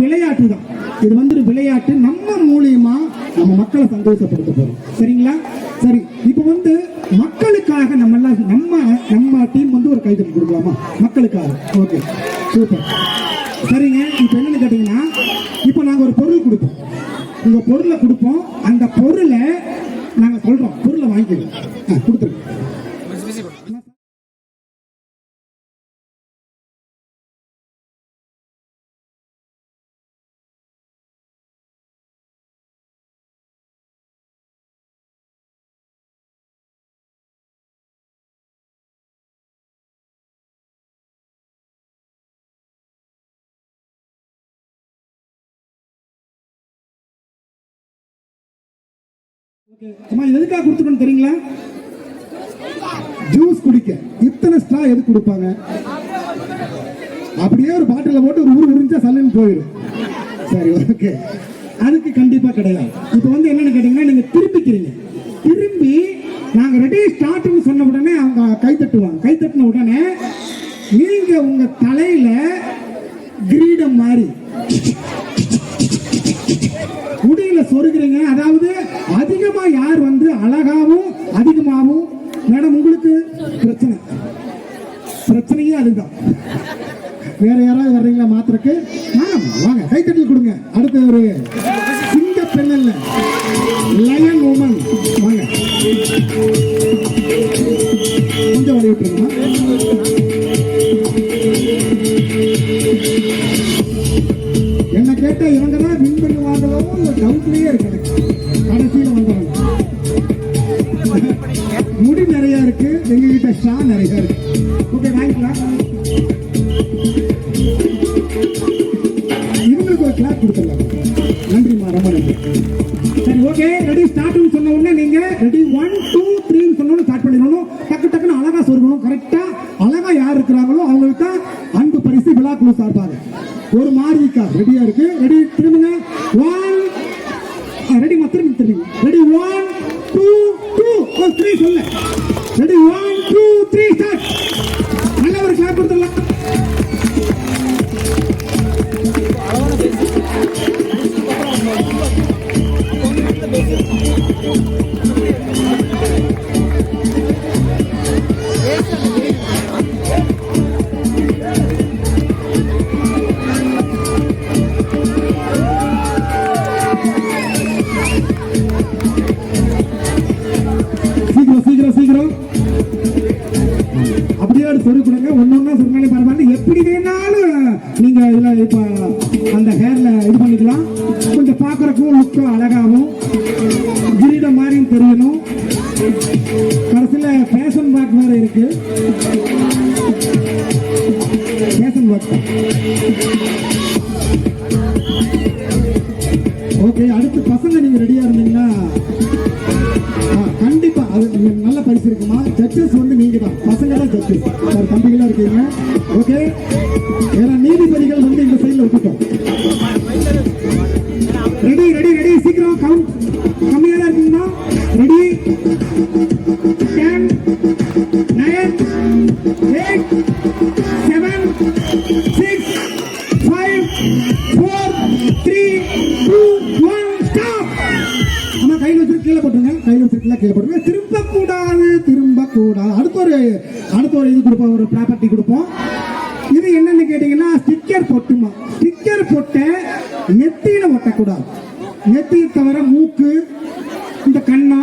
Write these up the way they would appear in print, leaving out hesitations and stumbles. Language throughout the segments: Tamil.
விளையாட்டு தான். இது ஒரு விளையாட்டு. நம்ம மூலியமா நம்ம மக்களை சந்தோஷப்படுத்த போறோம். சரிங்களா? சரி, இப்போ மக்களுக்காக நம்ம டீம் ஒரு கைதட்டல் கொடுக்கலாமா மக்களுக்காக? Okay, super. சரிங்க, இப்போ என்னன்னு கேட்டீங்கன்னா, இப்போ நாங்கள் ஒரு பொருள் கொடுப்போம். உங்க பொருளை கொடுப்போம். அந்த பொருளை நாங்க சொல்றோம், பொருளை வாங்கிக்கிறோம், கொடுத்துருக்கோம். எதுக்காக கொடுத்துக்கணும் தெரியுங்களா? ஜூஸ் குடிக்க. இத்தனை ஸ்ட்ரா எதுக்கு கொடுப்பாங்க? அப்படியே ஒரு பாட்டில போட்டு ஒரு உறிஞ்சா சல்லுன்னு போயிடும். சரி, ஓகே, அதுக்கு கண்டிப்பா கிடையாது. இப்போ என்னன்னு கேட்டீங்கன்னா, நீங்க திரும்பிக்கிறீங்க. திரும்பி நாங்க ரெடி ஸ்டார்ட்னு சொன்ன உடனே அவங்க கை தட்டுவாங்க. கை தட்டின உடனே நீங்க உங்க தலையில கிரீடம் மாதிரி முடியல சொருகிறீங்க. அதாவது அதிகமா யார் அழகாவும் அதிகமாகவும் மேடம் உங்களுக்கு பிரச்சனையே அதுதான். வேற யாராவது வர்றீங்களா மாத்திரக்கு? வாங்க, கைத்தட்டல் கொடுங்க. அடுத்த ஒரு சிங்க பெண் இல்ல, லயன் உமன். வாங்க, கொஞ்சம் வழி விட்டுருங்க. என்ன கேட்டா இவங்க தான் வின் பண்ணுவாங்களோ டவுட்லயே இருக்கு. கடைசியில வந்தவங்க முடி நிறைய இருக்கு, எங்க கிட்ட ஷா நிறைய இருக்கு. ஓகே, வாங்கிக்கலாம். இவங்களுக்கு ஒரு கிளாஸ் கொடுத்துடலாம். நன்றிமா, ரொம்ப நன்றி. சரி, ஓகே, ரெடி ஸ்டார்ட்னு சொன்ன உடனே நீங்க ரெடி 1 2 3 சொன்னோன்னு ஸ்டார்ட் பண்ணிடணும். டக்குன்னு அழகா சொருகணும். கரெக்டா அழகா யார் இருக்கிறாங்களோ அவங்களுக்கு தான் அன்பு பரிசு விழா குழு சார்பாக. ஒரு மாரிக்கா ரெடியா இருக்கு. ரெடி, திரும்புங்க. 1 ரெடி, திரும்பி ரெடி. 1 2 3 சொல்ல. Ready, 1 2 3 start. நல்ல ஒரு கிளாப் கொடுத்துடலாம். சீக்கிரம் அப்படியே சொல்லி கொடுங்க. ஒன்னொன்னா சொன்னாலே பரவாயில்ல. எப்படி வேணாலும் நீங்க இதுல இப்ப அந்த ஹேர்ல இது பண்ணிக்கலாம். கொஞ்சம் பாக்குறக்கும் லுக்கும் அழகாகவும் கிரீடம் மாதிரியும் தெரியணும். கடைசியில ஃபேஷன் வாக் வேற இருக்கு. Fashion walk. ஓகே, அடுத்து பசங்க நீங்க ரெடியா இருந்தீங்கன்னா கண்டிப்பா அது நல்ல பரிசு இருக்குமா. ஜட்ஜஸ் நீங்க தான், பசங்க தான் ஜட்ஜஸ். தம்பிகளா இருக்கீங்க. ஓகே, ஏன்னா நீதிபதிகள் இந்த சைட்ல விட்டுட்டோம். ரெடி ரெடி ரெடி, சீக்கிரம். கவுண்ட் கம்மியா தான் இருக்கீங்கன்னா ரெடி. 10 9 8 7 6 5 4 3 2 1 ஸ்டாப். நம்ம கையில் வச்சிருக்க கீழே போட்டுருங்க. கையில் வச்சிருக்கல கீழே போட்டுருங்க. திரும்ப கூடாது. அடுத்த ஒரு இது கொடுப்போம், ஒரு ப்ராப்பர்ட்டி கொடுப்போம். இது என்னன்னு கேட்டீங்கன்னா, ஸ்டிக்கர் பொட்டுமா. ஸ்டிக்கர் பொட்டை நெத்தியில ஒட்டக்கூடாது. நெத்தியை தவிர மூக்கு, இந்த கண்ணா,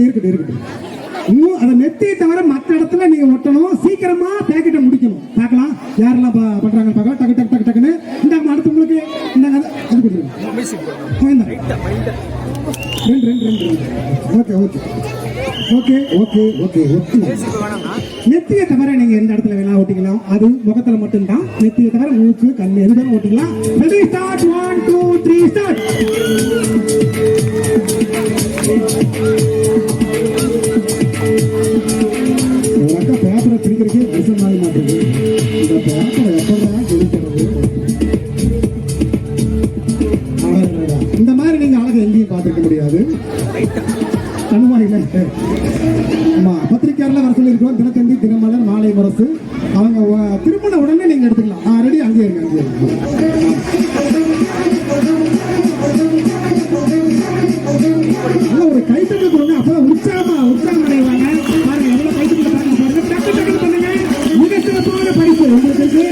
இருக்கட்டும். அதை நெத்தியை தவிர மற்ற இடத்துல நீங்க ஒட்டணும். சீக்கிரமா பேக்கெட்டை முடிக்கணும். பார்க்கலாம் யாரெல்லாம் பண்றாங்க பார்க்கலாம். டக்கு டக்குன்னு இந்த அடுத்து உங்களுக்கு இந்த அது கொடுத்துருங்க. நெத்தியை தவிர நீங்க எந்த இடத்துல வேணா ஓட்டிக்கலாம். அது முகத்துல மட்டும்தான். நெத்தியை தவிர மூக்கு, கண்ணு எதுவும் ஓட்டிக்கலாம். Ready, start. 1 2 3 ஸ்டார்ட். பேப்பரை பிடிக்கிறதுக்கே விஷம் மாதிரி மாட்டேங்குது. இந்த பேப்பரை எப்பதான் கொடுக்கிறது? இந்த மாதிரி நீங்க அழகு எங்கேயும் பார்த்துக்க முடியாது. பத்திரிக்கையாளர் வர சொல்லி இருக்கோம். தினத்தந்தி, தினமலர், மாலை முரசு. அவங்க திருமண உடனே நீங்க எடுத்துக்கலாம். ரெடி, அங்கே அங்கே இருங்க, அங்கே இருங்க. நல்ல ஒரு கைத்தட்டு கொடுங்க, அப்பதான் உற்சாகம் அடைவாங்க. பாருங்க எவ்வளவு கைத்தட்டு பாருங்க, பாருங்க டக்கு டக்கு பண்ணுங்க. மிக சிறப்பான பரிசு உங்களுக்கு இருக்கு.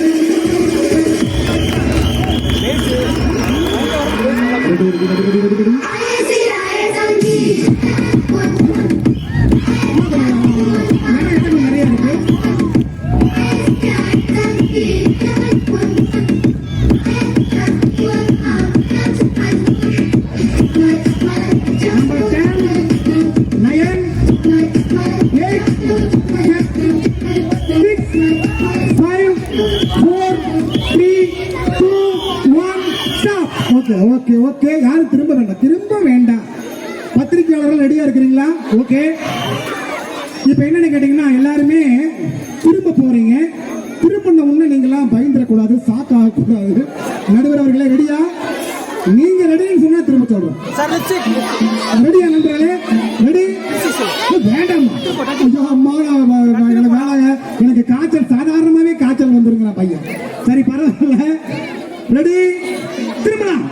நிறைய இருக்கு. Number 10, 9, 8, 6, 5, 4, 3, 2, 1, stop. ஓகே. யாரும் திரும்ப வேண்டாம். பத்திரிகையாளர்கள் ரெடியா இருக்கிறீங்களா? ஓகே. இப்ப என்னன்னு கேட்டீங்கன்னா, எல்லாருமே திரும்ப போறீங்க. திரும்பின உடனே நீங்களாம் பயந்துடக்கூடாது, சாக்க ஆகக்கூடாது. நடுவர் அவர்களே ரெடியா? நீங்க ரெடின்னு சொன்னா திரும்ப சொல்றோம். ரெடியா நண்பர்களே? ரெடி? வேண்டாமா? ஐயோ அம்மா, எனக்கு வேலை, எனக்கு காய்ச்சல், சாதாரணமாவே காய்ச்சல் வந்துருங்களா பையன். சரி பரவாயில்ல. ரெடி? திரும்பலாம்.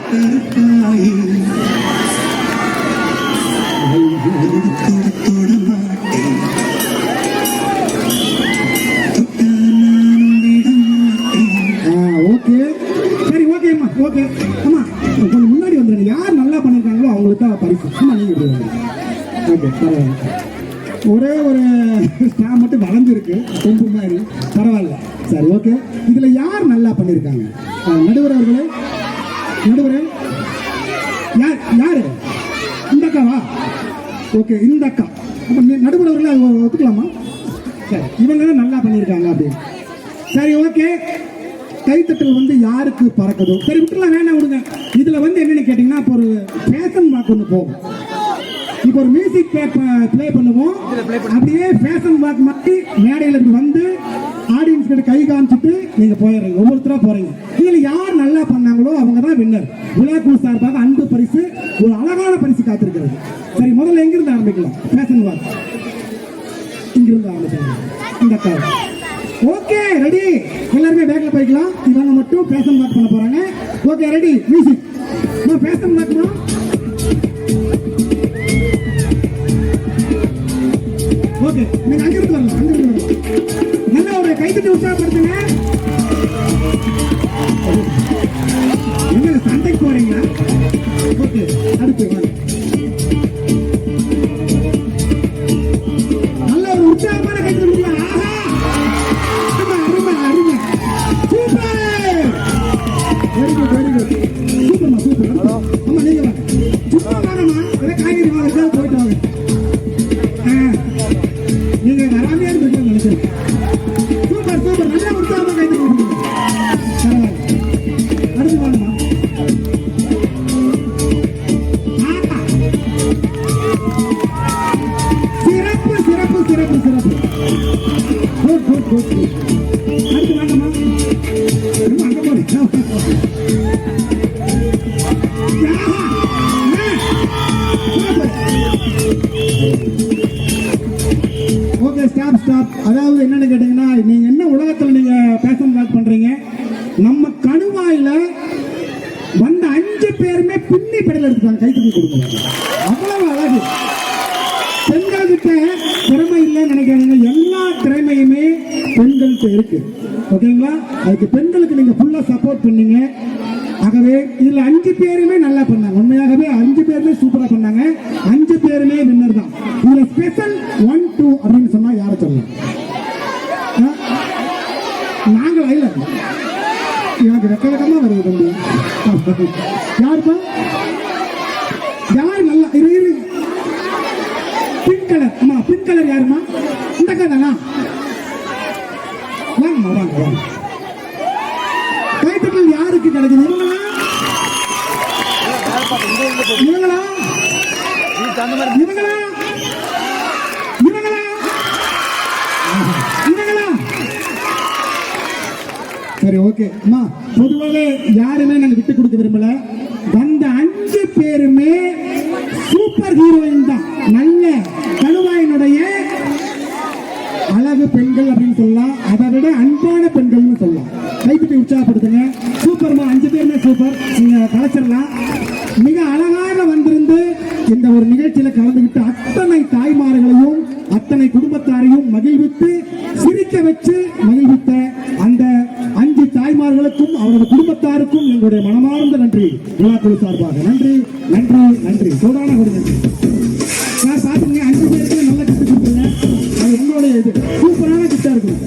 ஓகே, சரி, ஓகேம்மா, ஓகே. அம்மா கொஞ்சம் முன்னாடி வந்துடுங்க. யார் நல்லா பண்ணிருக்காங்களோ அவங்களுக்கு தான் பரிசு. அம்மா நீங்க ஓகே, பரவாயில்ல. ஒரே ஒரு ஸ்டாம் மட்டும் வளர்ந்துருக்கு கொம்பு மாதிரி, பரவாயில்ல. சரி, ஓகே. இதுல யார் நல்லா பண்ணிருக்காங்க? நடுவர் அவர்களே, நடுவரே, யாரு? இந்த அக்காவா? ஓகே, இந்த அக்கா. அப்ப நடுவர் அவர்களே ஒத்துக்கலாமா? சரி, இவங்க நல்லா பண்ணிருக்காங்க அப்படின்னு. சரி, ஓகே. கைத்தட்டல் வந்து யாருக்கு பறக்குதோ சரி விட்டுலாம், வேணா விடுங்க. இதுல வந்து என்னன்னு கேட்டீங்கன்னா, இப்போ ஒரு ஃபேஷன் வாக் ஒன்று போகும். இப்போ ஒரு மியூசிக் பிளே பண்ணுவோம். அப்படியே ஃபேஷன் வாக் மாதிரி மேடையில இருந்து வந்து ஆடியன்ஸ் கிட்ட கை காமிச்சிட்டு நீங்க போயிடுறீங்க. ஒவ்வொருத்தரா போறீங்க. இதுல யார் நல்லா பண்ணாங்களோ அவங்க தான் வின்னர். விழாக்குழு சார்பாக அன்பு பரிசு, ஒரு அழகான பரிசு காத்திருக்கிறது. சரி, முதல்ல எங்கிருந்து ஆரம்பிக்கலாம்? ஃபேஷன் வாக் இங்கிருந்து ஆரம்பிக்கலாம். இந்த கால். Okay, ready? எல்லாருமே பேக்ல போய்க்கலாம். இவங்க மட்டும் ஃபேஷன் வாக் பண்ண போறாங்க. Okay, ready? மியூசிக். நான் ஃபேஷன் வாக்மா. ஓகே, நீங்க அங்கிருந்து வரலாம். நல்ல ஒரு கைத்தட்டி உற்சாகப்படுத்துங்க. என்ன சண்டைக்கு போறீங்களா? ஓகே, அடுத்து வாங்க. நல்ல ஒரு உற்சாகமான கைத்தட்டி கொடுக்கலாம். Super, very good. சூப்பர்மா, சூப்பர். அம்மா நீங்க வாங்க. சும்மா வாங்கம்மா, காய்கறி வாங்க, போயிட்டு வாங்க. நீங்க வராமையா இருக்கு நினைக்கிறேன். சூப்பர், நல்ல உற்சாகமா கைது கொடுங்க. அடுத்து வாங்கம்மா. சிறப்பு. குட். அடுத்து வாங்கம்மா. அங்க போறீங்க. Okay, stop. அதாவது என்னன்னு கேட்டீங்கன்னா, நீங்க என்ன உலகத்துல நீங்க பேஷன் வாக் பண்றீங்க? நம்ம கணுவாயில வந்த 5 பேருமே பின்னி பெடல் எடுத்துட்டாங்க. கைத்தட்டி கொடுங்க. அவ்வளவு அழகு. பெண்கள் கிட்ட திறமை இல்லைன்னு நினைக்காதீங்க. எல்லா திறமையுமே பெண்கள்கிட்ட இருக்கு. ஓகேங்களா? அதுக்கு பெண்களுக்கு நீங்க ஃபுல்லா சப்போர்ட் பண்ணீங்க. ஆகவே இதுல 5 பேருமே நல்லா பண்ணாங்க. உண்மையாகவே 5 பேருமே சூப்பரா பண்ணாங்க. 5 பேருமே வின்னர் தான். இதுல ஸ்பெஷல் 1, 2 அப்படின்னு சொன்னா யார சொல்லலாம்? நாங்களா? இல்ல, எனக்கு வெக்கமா வருது தம்பி. யாருப்பா? யார் நல்லா இரு? Pink colour. அம்மா, பிங்க் கலர் யாருமா? இந்த கதானா? வாங்க. கைத்தட்டல் யாருக்கு கிடைக்குது? இவங்களா? சரி, ஓகே. அம்மா, பொதுவாக யாருமே நாங்க விட்டு கொடுக்க விரும்பல. வந்த 5 பேருமே சூப்பர் ஹீரோயின் தான். நல்ல கணுவாயினுடைய அழகு பெண்கள் அப்படின்னு சொல்லலாம். அதை விட அன்பான பெண்கள்னு சொல்லலாம். கைப்பற்றி உற்சாகப்படுத்துங்க. சூப்பர்மா, 5 பேருமே சூப்பர், நீங்க கலைச்சிடலாம். மிக அழகாக வந்திருந்து இந்த ஒரு நிகழ்ச்சியில கலந்துகிட்டு அத்தனை தாய்மார்களையும் அத்தனை குடும்பத்தாரையும் மகிழ்வித்து சிரிக்க வச்சு மகிழ்வித்த அந்த 5 தாய்மார்களுக்கும் அவரது குடும்பத்தாருக்கும் எங்களுடைய மனமார்ந்த நன்றி. விழாக்குழு சார்பாக நன்றி நன்றி நன்றி. சோடான ஒரு நன்றி சார். பாத்துங்க 5 பேருக்கு நல்ல கிஃப்ட் கொடுத்துருங்க. அது உங்களுடைய இது சூப்பரான கிஃப்டா இருக்கும்.